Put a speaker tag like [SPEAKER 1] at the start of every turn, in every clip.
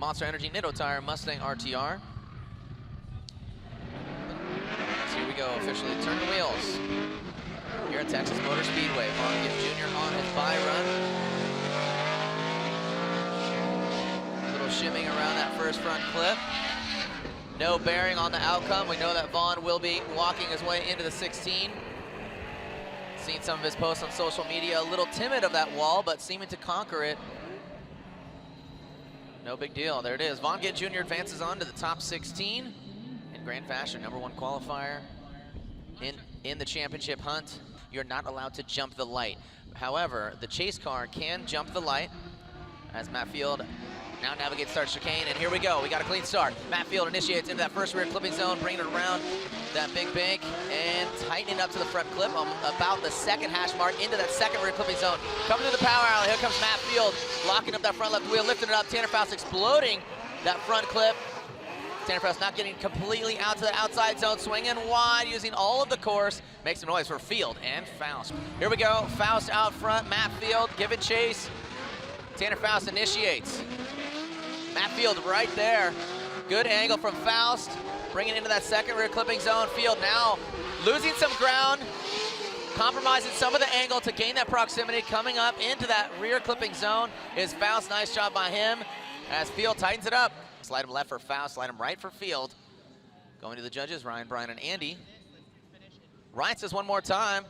[SPEAKER 1] Monster Energy Nitto Tire Mustang RTR. So here we go, officially turn the wheels. Here at Texas Motor Speedway, Vaughn Gibbs Jr. on his bye run. A little shimming around that first front clip. No bearing on the outcome. We know that Vaughn will be walking his way into the 16. Seen some of his posts on social media, a little timid of that wall, but seeming to conquer it. No big deal, there it is. Vaughn Gibbs Jr. advances on to the top 16 in grand fashion, #1 qualifier in the championship hunt. You're not allowed to jump the light. However, the chase car can jump the light as Matt Field now navigates start chicane, and here we go. We got a clean start. Matt Field initiates into that first rear clipping zone, bringing it around that big bank and tightening up to the front clip about the second hash mark into that second rear clipping zone. Coming to the power alley, here comes Matt Field, locking up that front left wheel, lifting it up. Tanner Foust exploding that front clip. Tanner Foust not getting completely out to the outside zone, swinging wide, using all of the course. Makes some noise for Field and Foust. Here we go, Foust out front, Matt Field giving chase. Tanner Foust initiates. Matt Field right there. Good angle from Foust, bringing into that second rear clipping zone. Field now losing some ground, compromising some of the angle to gain that proximity. Coming up into that rear clipping zone is Foust. Nice job by him as Field tightens it up. Slide him left for Foust, slide him right for Field. Going to the judges, Ryan, Brian, and Andy. Ryan says one more time.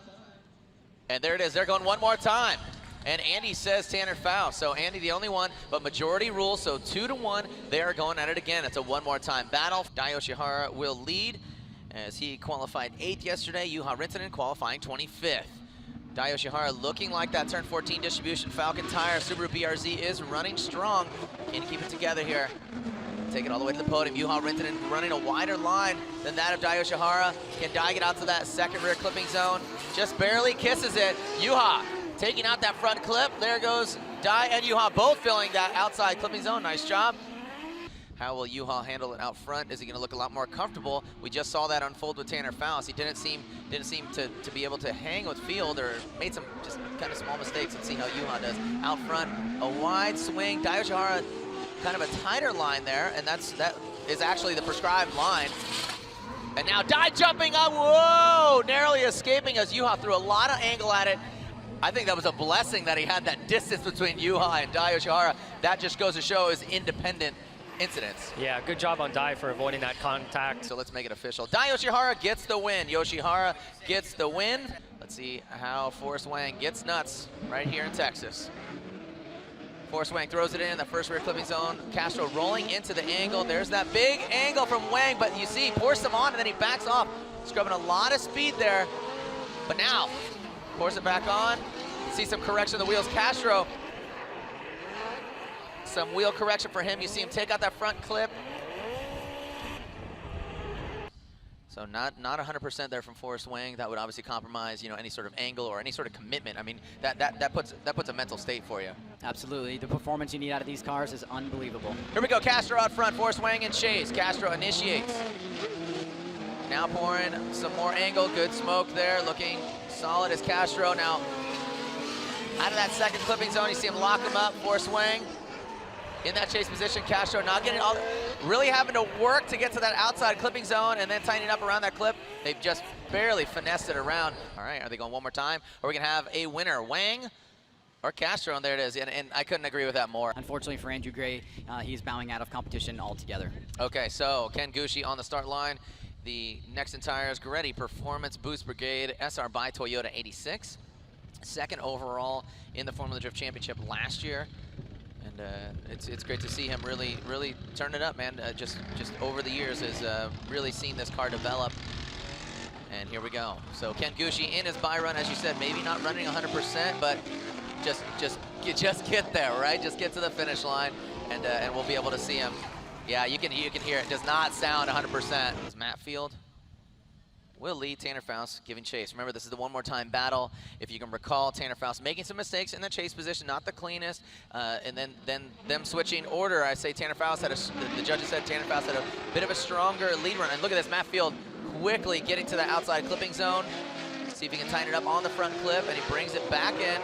[SPEAKER 1] And there it is, they're going one more time. And Andy says Tanner Foust. So Andy the only one, but majority rules, so 2-1. They are going at it again. It's a one more time battle. Dai Yoshihara will lead as he qualified 8th yesterday. Juha Rintanen qualifying 25th. Dai Yoshihara looking like that turn 14 distribution Falcon tire. Subaru BRZ is running strong. Can keep it together here. Take it all the way to the podium. Juha Rintanen running a wider line than that of Dai Yoshihara. Can Dai get out to that second rear clipping zone? Just barely kisses it. Juha taking out that front clip. There goes Dai and Juha both filling that outside clipping zone. Nice job. How will Juha handle it out front? Is he going to look a lot more comfortable? We just saw that unfold with Tanner Foust. He didn't seem to be able to hang with Field, or made some just kind of small mistakes. Let's see how Juha does. Out front, a wide swing. Dai Yoshihara kind of a tighter line there, and that is actually the prescribed line. And now Dai jumping up. Whoa! Narrowly escaping as Juha threw a lot of angle at it. I think that was a blessing that he had that distance between Juha and Dai Yoshihara. That just goes to show his independent incidents.
[SPEAKER 2] Yeah, good job on Dai for avoiding that contact.
[SPEAKER 1] So let's make it official. Dai Yoshihara gets the win. Yoshihara gets the win. Let's see how Forrest Wang gets nuts right here in Texas. Forrest Wang throws it in the first rear clipping zone. Castro rolling into the angle. There's that big angle from Wang, but you see he pours some on and then he backs off, scrubbing a lot of speed there. But now, pours it back on. See some correction of the wheels. Castro, some wheel correction for him. You see him take out that front clip. So not 100% there from Forrest Wang. That would obviously compromise, you know, any sort of angle or any sort of commitment. I mean, that puts a mental state for you.
[SPEAKER 3] Absolutely. The performance you need out of these cars is unbelievable.
[SPEAKER 1] Here we go. Castro out front. Forrest Wang and chase. Castro initiates. Now pouring some more angle. Good smoke there. Looking solid as Castro. Now out of that second clipping zone, you see him lock him up. Forrest Wang in that chase position. Castro not getting all, really having to work to get to that outside clipping zone and then tightening up around that clip. They've just barely finessed it around. All right, are they going one more time? Or are we gonna have a winner, Wang or Castro? And there it is, and I couldn't agree with that more.
[SPEAKER 3] Unfortunately for Andrew Gray, he's bowing out of competition altogether.
[SPEAKER 1] Okay, so Ken Gucci on the start line. The Nexen Tires Goretti Performance Boost Brigade SR by Toyota 86. Second overall in the Formula Drift Championship last year. And it's great to see him really turn it up, man. Just over the years has really seen this car develop. And here we go. So Ken Gucci in his bye run, as you said, maybe not running 100%, but just get there, right? Just get to the finish line, and we'll be able to see him. Yeah, you can hear it. Does not sound 100%. It's Matt Field will lead Tanner Foust giving chase. Remember, this is the one more time battle. If you can recall, Tanner Foust making some mistakes in the chase position, not the cleanest, and then them switching order. I say Tanner Foust had the judges said Tanner Foust had a bit of a stronger lead run. And look at this, Matt Field quickly getting to the outside clipping zone. See if he can tighten it up on the front clip, and he brings it back in.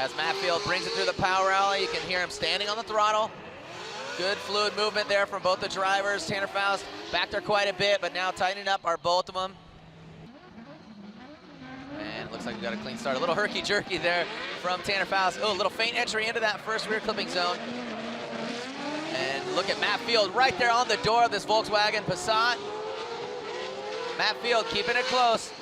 [SPEAKER 1] as Matt Field brings it through the power alley. You can hear him standing on the throttle. Good fluid movement there from both the drivers. Tanner Faust back there quite a bit, but now tightening up are both of them. And it looks like we got a clean start. A little herky-jerky there from Tanner Faust. Oh, a little faint entry into that first rear clipping zone. And look at Matt Field right there on the door of this Volkswagen Passat. Matt Field keeping it close.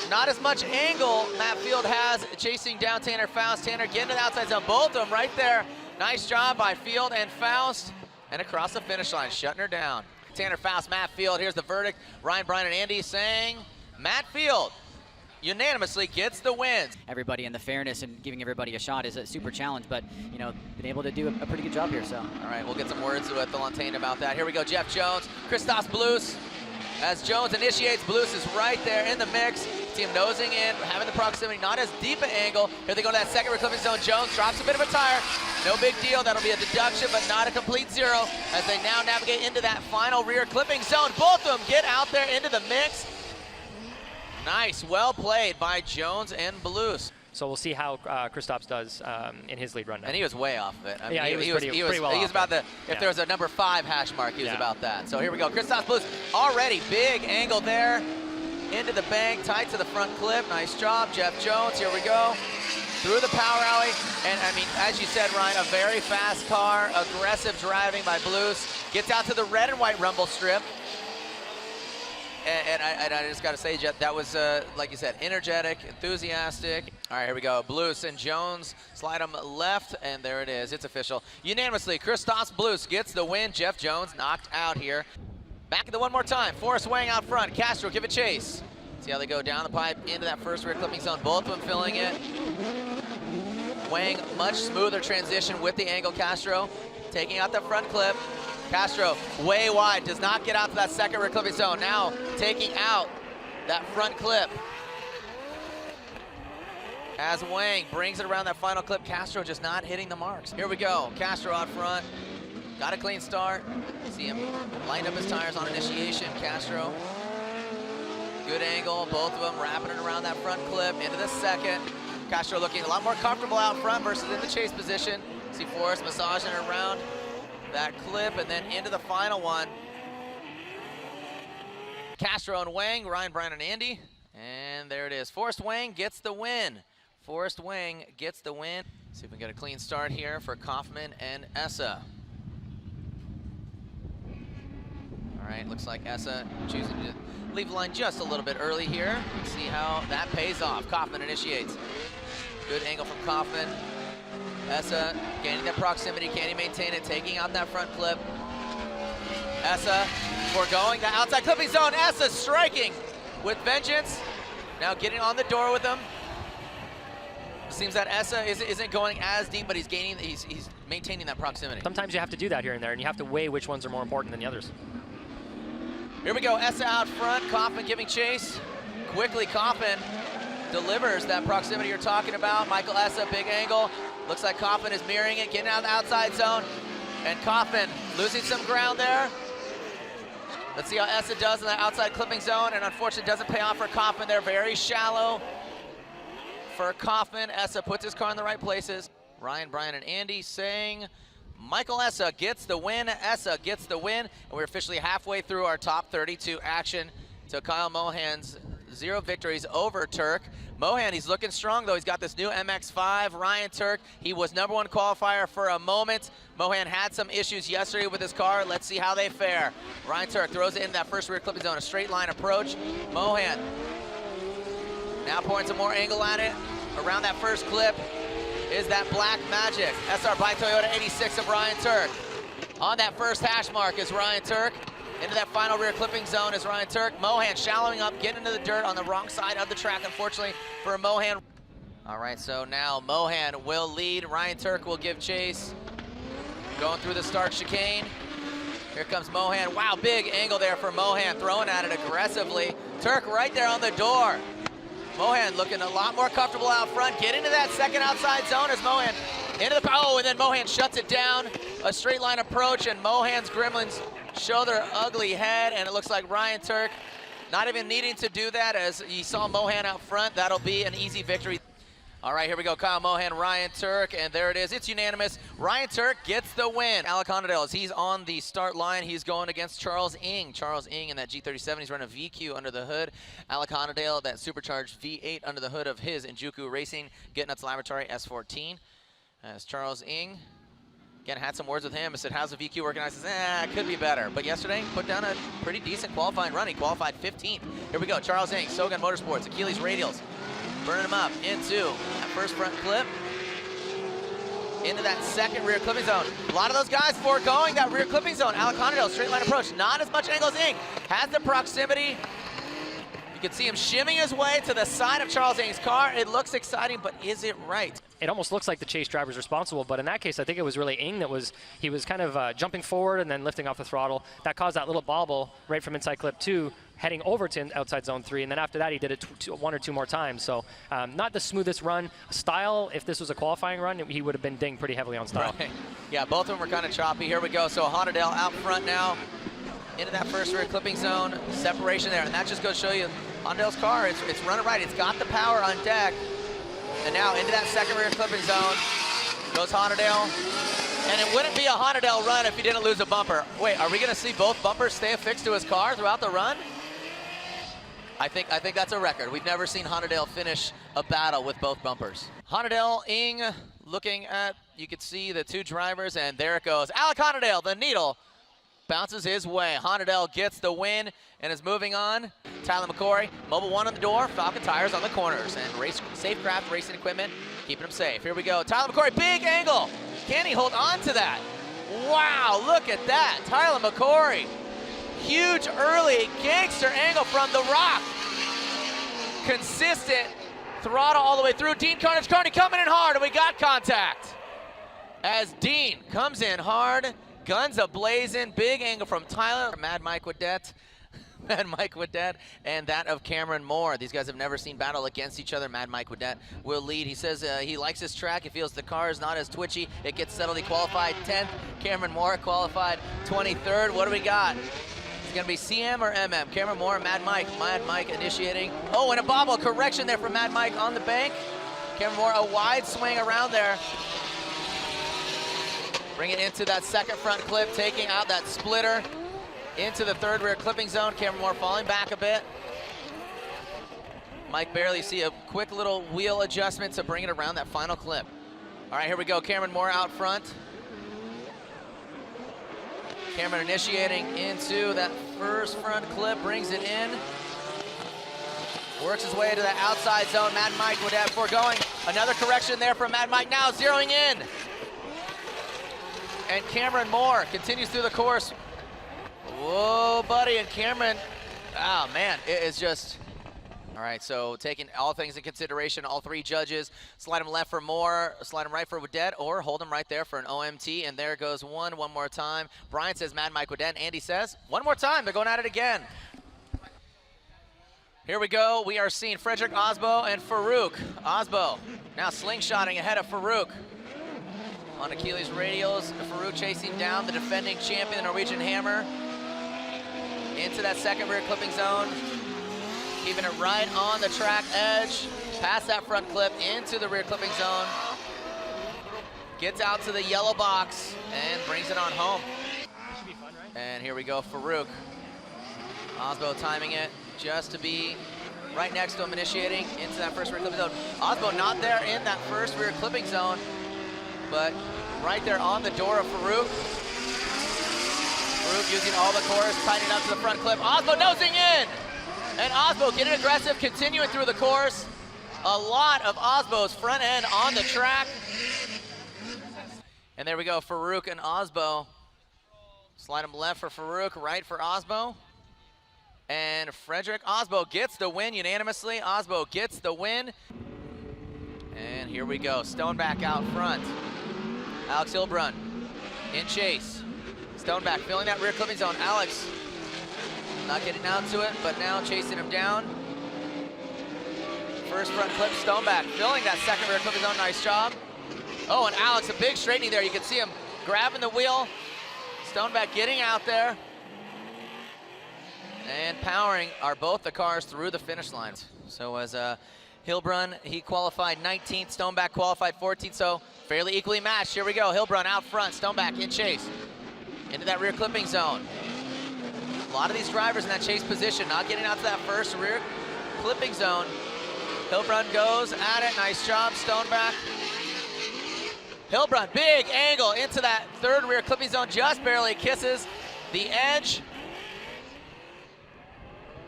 [SPEAKER 1] Not as much angle Matt Field has chasing down Tanner Faust. Tanner getting to the outside zone. Both of them right there. Nice job by Field and Faust. And across the finish line, shutting her down. Tanner Faust, Matt Field. Here's the verdict. Ryan, Brian, and Andy saying Matt Field unanimously gets the win.
[SPEAKER 3] Everybody, and the fairness and giving everybody a shot is a super challenge, but, you know, been able to do a pretty good job here, so.
[SPEAKER 1] All right, we'll get some words with Valentine about that. Here we go, Jeff Jones, Christos Blues. As Jones initiates, Blues is right there in the mix. See him nosing in, having the proximity, not as deep an angle. Here they go to that second rear clipping zone. Jones drops a bit of a tire. No big deal, that'll be a deduction, but not a complete zero as they now navigate into that final rear clipping zone. Both of them get out there into the mix. Nice, well played by Jones and Blues.
[SPEAKER 2] So we'll see how Kristaps does in his lead run now.
[SPEAKER 1] And he was way off of it. I mean,
[SPEAKER 2] yeah, he was pretty well
[SPEAKER 1] he was
[SPEAKER 2] off
[SPEAKER 1] about
[SPEAKER 2] it.
[SPEAKER 1] if there was a number 5 hash mark, he was about that. So here we go, Kristaps Blues already big angle there. Into the bank, tight to the front clip. Nice job, Jeff Jones. Here we go. Through the power alley. And I mean, as you said, Ryan, a very fast car, aggressive driving by Blues. Gets out to the red and white rumble strip. And I just got to say, Jeff, that was, like you said, energetic, enthusiastic. All right, here we go. Blues and Jones slide them left, and there it is. It's official. Unanimously, Christos Blues gets the win. Jeff Jones knocked out here. Back at the one more time. Forrest Wang out front. Castro, give it chase. See how they go down the pipe into that first rear clipping zone. Both of them filling it. Wang, much smoother transition with the angle. Castro taking out the front clip. Castro way wide, does not get out to that second rear clipping zone. Now taking out that front clip. As Wang brings it around that final clip, Castro just not hitting the marks. Here we go, Castro out front. Got a clean start. See him line up his tires on initiation. Castro, good angle, both of them wrapping it around that front clip into the second. Castro looking a lot more comfortable out front versus in the chase position. See Forrest massaging it around that clip and then into the final one. Castro and Wang, Ryan, Brian, and Andy. And there it is. Forrest Wang gets the win. Forrest Wang gets the win. See if we can get a clean start here for Kaufman and Essa. All right, looks like Essa choosing to leave the line just a little bit early here. See how that pays off. Kaufman initiates. Good angle from Kaufman. Essa gaining that proximity. Can he maintain it? Taking out that front clip. Essa foregoing the outside clipping zone. Essa striking with vengeance. Now getting on the door with him. Seems that Essa isn't going as deep, but he's maintaining that proximity.
[SPEAKER 2] Sometimes you have to do that here and there, and you have to weigh which ones are more important than the others.
[SPEAKER 1] Here we go, Essa out front, Kaufman giving chase. Quickly, Kaufman delivers that proximity you're talking about. Michael Essa, big angle. Looks like Kaufman is mirroring it, getting out of the outside zone. And Kaufman losing some ground there. Let's see how Essa does in that outside clipping zone, and unfortunately doesn't pay off for Kaufman. They're very shallow for Kaufman. Essa puts his car in the right places. Ryan, Brian, and Andy saying Michael Essa gets the win. Essa gets the win, and we're officially halfway through our top 32 action to Kyle Mohan's 0 victories over Turk. Mohan, he's looking strong though. He's got this new MX-5. Ryan Turk, he was #1 qualifier for a moment. Mohan had some issues yesterday with his car. Let's see how they fare. Ryan Turk throws it into that first rear clipping zone, a straight line approach. Mohan now pouring some more angle at it. Around that first clip is that Black Magic SR by Toyota 86 of Ryan Turk. On that first hash mark is Ryan Turk. Into that final rear clipping zone is Ryan Turk. Mohan shallowing up, getting into the dirt on the wrong side of the track, unfortunately, for Mohan. All right, so now Mohan will lead. Ryan Turk will give chase. Going through the start chicane. Here comes Mohan. Wow, big angle there for Mohan, throwing at it aggressively. Turk right there on the door. Mohan looking a lot more comfortable out front. Get into that second outside zone as Mohan into the, oh, and then Mohan shuts it down. A straight line approach, and Mohan's gremlins show their ugly head, and it looks like Ryan Turk not even needing to do that as he saw Mohan out front. That'll be an easy victory. All right, here we go. Kyle Mohan, Ryan Turk, and there it is. It's unanimous. Ryan Turk gets the win. Alec Honadale, as he's on the start line, he's going against Charles Ng. Charles Ng in that G37, he's running a VQ under the hood. Alec Honadale, that supercharged V8 under the hood of his Injuku Racing Gitnuts Laboratory S14. As Charles Ng, again, had some words with him. I said, how's the VQ working? I said, it could be better. But yesterday, put down a pretty decent qualifying run. He qualified 15th. Here we go, Charles Ng, Sogan Motorsports, Achilles Radials. Burning him up into that first front clip, into that second rear clipping zone. A lot of those guys foregoing that rear clipping zone. Alec Honadale, straight line approach, not as much angle as Ng. Has the proximity. You can see him shimming his way to the side of Charles Ng's car. It looks exciting, but is it right?
[SPEAKER 2] It almost looks like the chase driver's responsible, but in that case, I think it was really Ng he was kind of jumping forward and then lifting off the throttle. That caused that little bobble right from inside clip 2, heading over to outside zone 3, and then after that, he did it one or two more times. So not the smoothest run. Style, if this was a qualifying run, he would have been dinged pretty heavily on style.
[SPEAKER 1] Right. Yeah, both of them were kind of choppy. Here we go. So Honadale out front now, into that first rear clipping zone, separation there, and that just goes to show you Honadale's car, it's running right. It's got the power on deck. And now into that second rear clipping zone goes Honadale. And it wouldn't be a Honadale run if he didn't lose a bumper. Wait, are we gonna see both bumpers stay affixed to his car throughout the run? I think that's a record. We've never seen Honadale finish a battle with both bumpers. Honadale, Ng, looking at, you can see the two drivers, and there it goes. Alec Honadale, the needle, bounces his way. Honadale gets the win and is moving on. Tyler McCory, Mobil 1 on the door, Falcon tires on the corners, and Safecraft Racing Equipment keeping him safe. Here we go, Tyler McCory, big angle. Can he hold on to that? Wow, look at that. Tyler McCory, huge early gangster angle from the rock. Consistent throttle all the way through. Dean Carnage coming in hard, and we got contact. As Dean comes in hard, guns a-blazing, big angle from Tyler. Mad Mike Wadette, and that of Cameron Moore. These guys have never seen battle against each other. Mad Mike Wadette will lead. He says he likes his track. He feels the car is not as twitchy. It gets settled. He qualified 10th. Cameron Moore qualified 23rd. What do we got? It's going to be CM or MM? Cameron Moore, Mad Mike. Mad Mike initiating. Oh, and a bobble correction there from Mad Mike on the bank. Cameron Moore, a wide swing around there. Bring it into that second front clip, taking out that splitter into the third rear clipping zone. Cameron Moore falling back a bit. Mike barely see a quick little wheel adjustment to bring it around that final clip. All right, here we go. Cameron Moore out front. Cameron initiating into that first front clip, brings it in. Works his way to the outside zone. Mad Mike would have foregoing. Another correction there from Mad Mike, now zeroing in. And Cameron Moore continues through the course. Whoa, buddy, and Cameron, oh man, it is just, all right, so taking all things in consideration, all three judges, slide him left for Moore, slide him right for Wadette, or hold him right there for an OMT, and there goes one more time. Brian says Mad Mike Wadette, Andy says, one more time, they're going at it again. Here we go, we are seeing Frederick Osbo and Farouk. Osbo now slingshotting ahead of Farouk. On Achilles Radials, Farouk chasing down the defending champion, the Norwegian Hammer. Into that second rear clipping zone. Keeping it right on the track edge. Past that front clip, into the rear clipping zone. Gets out to the yellow box and brings it on home.
[SPEAKER 2] Should be fun, right?
[SPEAKER 1] And here we go, Farouk. Osbo timing it just to be right next to him, initiating into that first rear clipping zone. Osbo not there in that first rear clipping zone, but right there on the door of Farouk. Farouk using all the course, tightening up to the front clip. Osbo nosing in! And Osbo getting aggressive, continuing through the course. A lot of Osbo's front end on the track. And there we go, Farouk and Osbo. Slide him left for Farouk, right for Osbo. And Frederick Osbo gets the win unanimously. Osbo gets the win. And here we go, Stoneback out front. Alex Hilbrun in chase. Stoneback filling that rear clipping zone. Alex not getting down to it, but now chasing him down. First front clip, Stoneback filling that second rear clipping zone. Nice job. Oh, and Alex, a big straightening there. You can see him grabbing the wheel. Stoneback getting out there. And powering are both the cars through the finish lines. So as Hilbrun, he qualified 19th, Stoneback qualified 14th, so fairly equally matched. Here we go, Hilbrun out front, Stoneback in chase. Into that rear clipping zone. A lot of these drivers in that chase position, not getting out to that first rear clipping zone. Hilbrun goes at it, nice job, Stoneback. Hilbrun, big angle into that third rear clipping zone, just barely kisses the edge.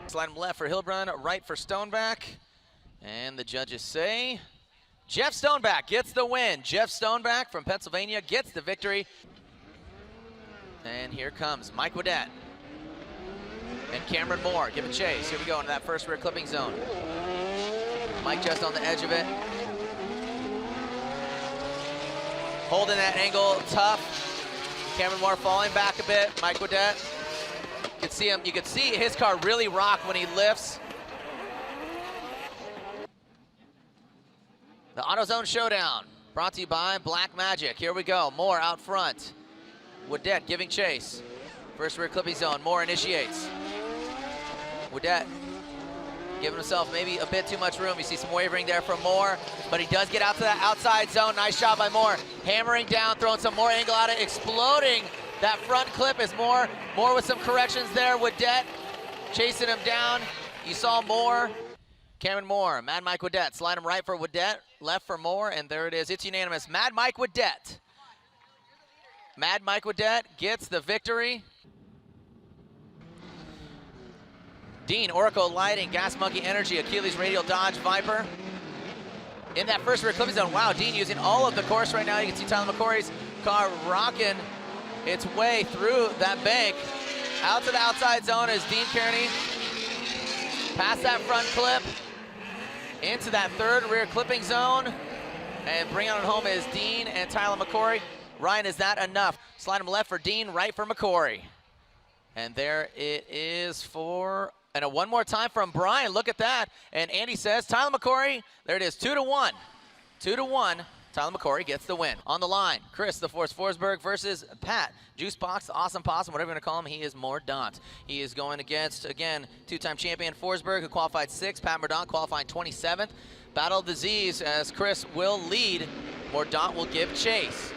[SPEAKER 1] Slide him left for Hilbrun, right for Stoneback. And the judges say, Jeff Stoneback gets the win. Jeff Stoneback from Pennsylvania gets the victory. And here comes Mike Wadette and Cameron Moore giving chase. Here we go into that first rear clipping zone. Mike just on the edge of it. Holding that angle tough. Cameron Moore falling back a bit. Mike Wadette. You could see him, you could see his car really rock when he lifts. The AutoZone Showdown, brought to you by Black Magic. Here we go, Moore out front. Wadette giving chase. First rear clipping zone, Moore initiates. Wadette giving himself maybe a bit too much room. You see some wavering there from Moore, but he does get out to that outside zone. Nice job by Moore. Hammering down, throwing some more angle at it, exploding that front clip is Moore. Moore with some corrections there. Wadette chasing him down. You saw Moore. Cameron Moore, Mad Mike Wadette. Slide him right for Wadette, left for Moore, and there it is. It's unanimous. Mad Mike Wadette. Mad Mike Wadette gets the victory. Dean, Oracle Lighting, Gas Monkey Energy, Achilles Radial Dodge Viper. In that first rear clipping zone, wow, Dean using all of the course right now. You can see Tyler McCory's car rocking its way through that bank. Out to the outside zone is Dean Kearney. Past that front clip. Into that third rear clipping zone. And bringing it home is Dean and Tyler McCory. Ryan, is that enough? Slide him left for Dean, right for McCory. And there it is for, and one more time from Brian. Look at that. And Andy says, Tyler McCory, there it is, 2-1. 2-1. Tyler McCory gets the win. On the line, Chris the Force Forsberg versus Pat Juicebox, the Awesome Possum, whatever you want to call him. He is Mordaunt. He is going against, again, two-time champion Forsberg, who qualified 6th. Pat Mordaunt qualified 27th. Battle of the Z's, as Chris will lead. Mordaunt will give chase.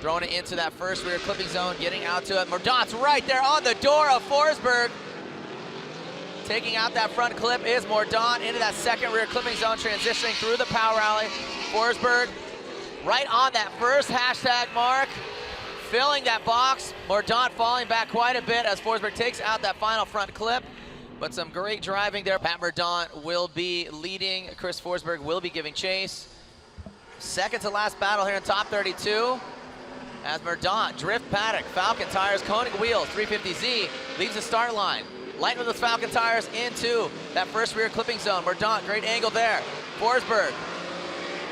[SPEAKER 1] Throwing it into that first rear clipping zone, getting out to it. Mordaunt's right there on the door of Forsberg. Taking out that front clip is Mordaunt into that second rear clipping zone, transitioning through the power alley. Forsberg right on that first hashtag mark, filling that box. Mordaunt falling back quite a bit as Forsberg takes out that final front clip. But some great driving there. Pat Mordaunt will be leading. Chris Forsberg will be giving chase. Second to last battle here in top 32. As Mordaunt, drift paddock, Falcon tires, Koenig wheels, 350Z, leaves the start line. Light with those Falcon tires into that first rear clipping zone. Mordaunt, great angle there. Forsberg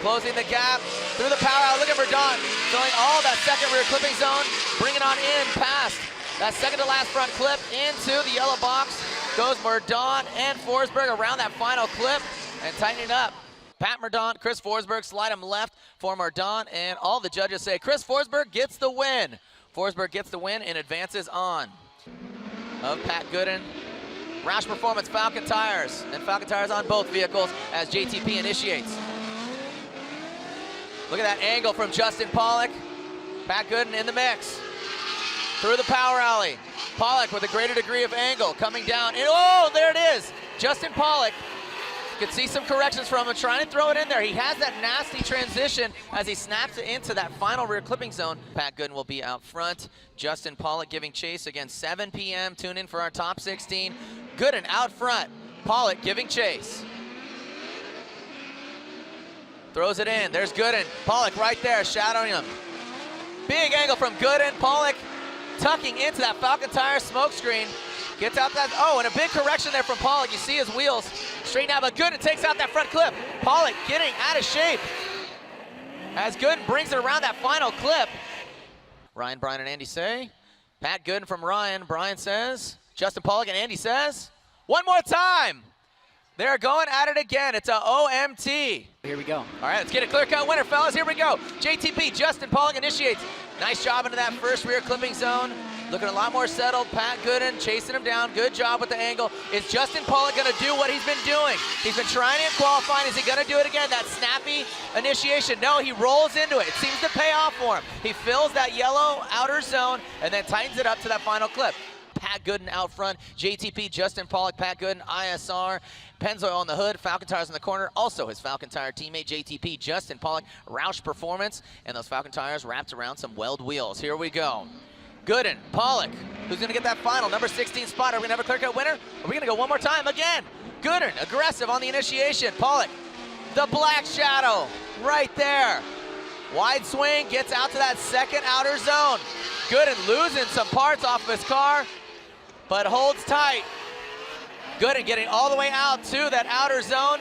[SPEAKER 1] closing the gap through the power out. Look at Mordaunt filling all that second rear clipping zone, bringing on in past that second to last front clip into the yellow box. Goes Mordaunt and Forsberg around that final clip and tightening up. Pat Mordaunt, Chris Forsberg, slide him left for Mordaunt, and all the judges say Chris Forsberg gets the win. Forsberg gets the win and advances on. Of Pat Gooden. Roush Performance Falcon tires, and Falcon tires on both vehicles as JTP initiates. Look at that angle from Justin Pollock. Pat Gooden in the mix. Through the power alley. Pollock with a greater degree of angle coming down. And oh, there it is. Justin Pollock. You can see some corrections from him, trying to throw it in there. He has that nasty transition as he snaps it into that final rear clipping zone. Pat Gooden will be out front. Justin Pollock giving chase again, 7 p.m. Tune in for our top 16. Gooden out front. Pollock giving chase. Throws it in. There's Gooden. Pollock right there, shadowing him. Big angle from Gooden. Pollock tucking into that Falcon tire smoke screen. Gets out that, oh, and a big correction there from Pollock. You see his wheels straighten out, but Gooden takes out that front clip. Pollock getting out of shape as Gooden brings it around that final clip. Ryan, Brian, and Andy say, Pat Gooden from Ryan. Brian says, Justin Pollock, and Andy says, one more time. They're going at it again. It's a OMT.
[SPEAKER 3] Here we go.
[SPEAKER 1] All right, let's get a clear-cut winner, fellas. Here we go. JTP, Justin Pollock initiates. Nice job into that first rear clipping zone. Looking a lot more settled. Pat Gooden chasing him down. Good job with the angle. Is Justin Pollock going to do what he's been doing? He's been trying it in qualifying. Is he going to do it again? That snappy initiation. No, he rolls into it. It seems to pay off for him. He fills that yellow outer zone and then tightens it up to that final clip. Pat Gooden out front, JTP, Justin Pollock, Pat Gooden, ISR, Pennzoil on the hood, Falcon Tires in the corner, also his Falcon Tire teammate, JTP, Justin Pollock, Roush Performance, and those Falcon Tires wrapped around some weld wheels. Here we go. Gooden, Pollock, who's gonna get that final, number 16 spot? Are we gonna have a clear cut winner? Are we gonna go one more time again? Gooden, aggressive on the initiation. Pollock, the black shadow, right there. Wide swing, gets out to that second outer zone. Gooden losing some parts off of his car, but holds tight. Gooden getting all the way out to that outer zone.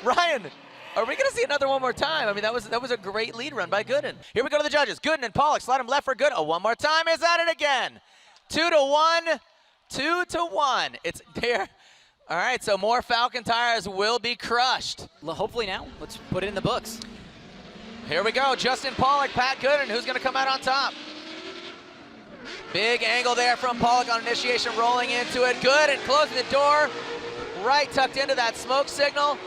[SPEAKER 1] Ryan, are we gonna see another one more time? I mean, that was a great lead run by Gooden. Here we go to the judges. Gooden and Pollock slide him left for good. Oh, one more time, is at it again. 2-1, 2-1. It's there. All right, so more Falcon Tires will be crushed.
[SPEAKER 3] Hopefully now, let's put it in the books.
[SPEAKER 1] Here we go, Justin Pollock, Pat Gooden, who's gonna come out on top? Big angle there from Pollock on initiation, rolling into it. Good, and closing the door. Right tucked into that smoke signal.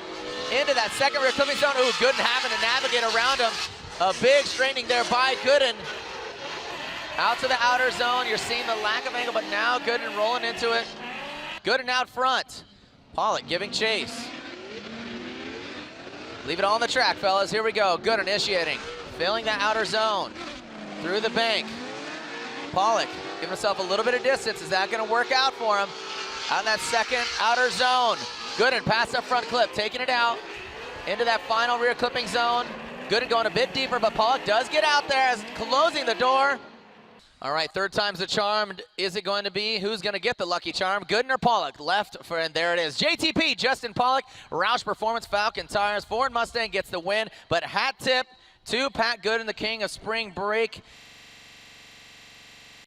[SPEAKER 1] Into that second rear clipping zone. Ooh, Gooden having to navigate around him. A big straightening there by Gooden. Out to the outer zone. You're seeing the lack of angle, but now Gooden rolling into it. Gooden out front. Pollock giving chase. Leave it all on the track, fellas. Here we go. Gooden initiating. Filling that outer zone. Through the bank. Pollock giving himself a little bit of distance. Is that going to work out for him? On that second outer zone. Gooden pass up front clip, taking it out into that final rear clipping zone. Gooden going a bit deeper, but Pollock does get out there as closing the door. All right, third time's the charm. Is it going to be? Who's going to get the lucky charm? Gooden or Pollock? Left for, and there it is. JTP, Justin Pollock, Roush Performance, Falcon Tires. Ford Mustang gets the win, but hat tip to Pat Gooden, the king of spring break.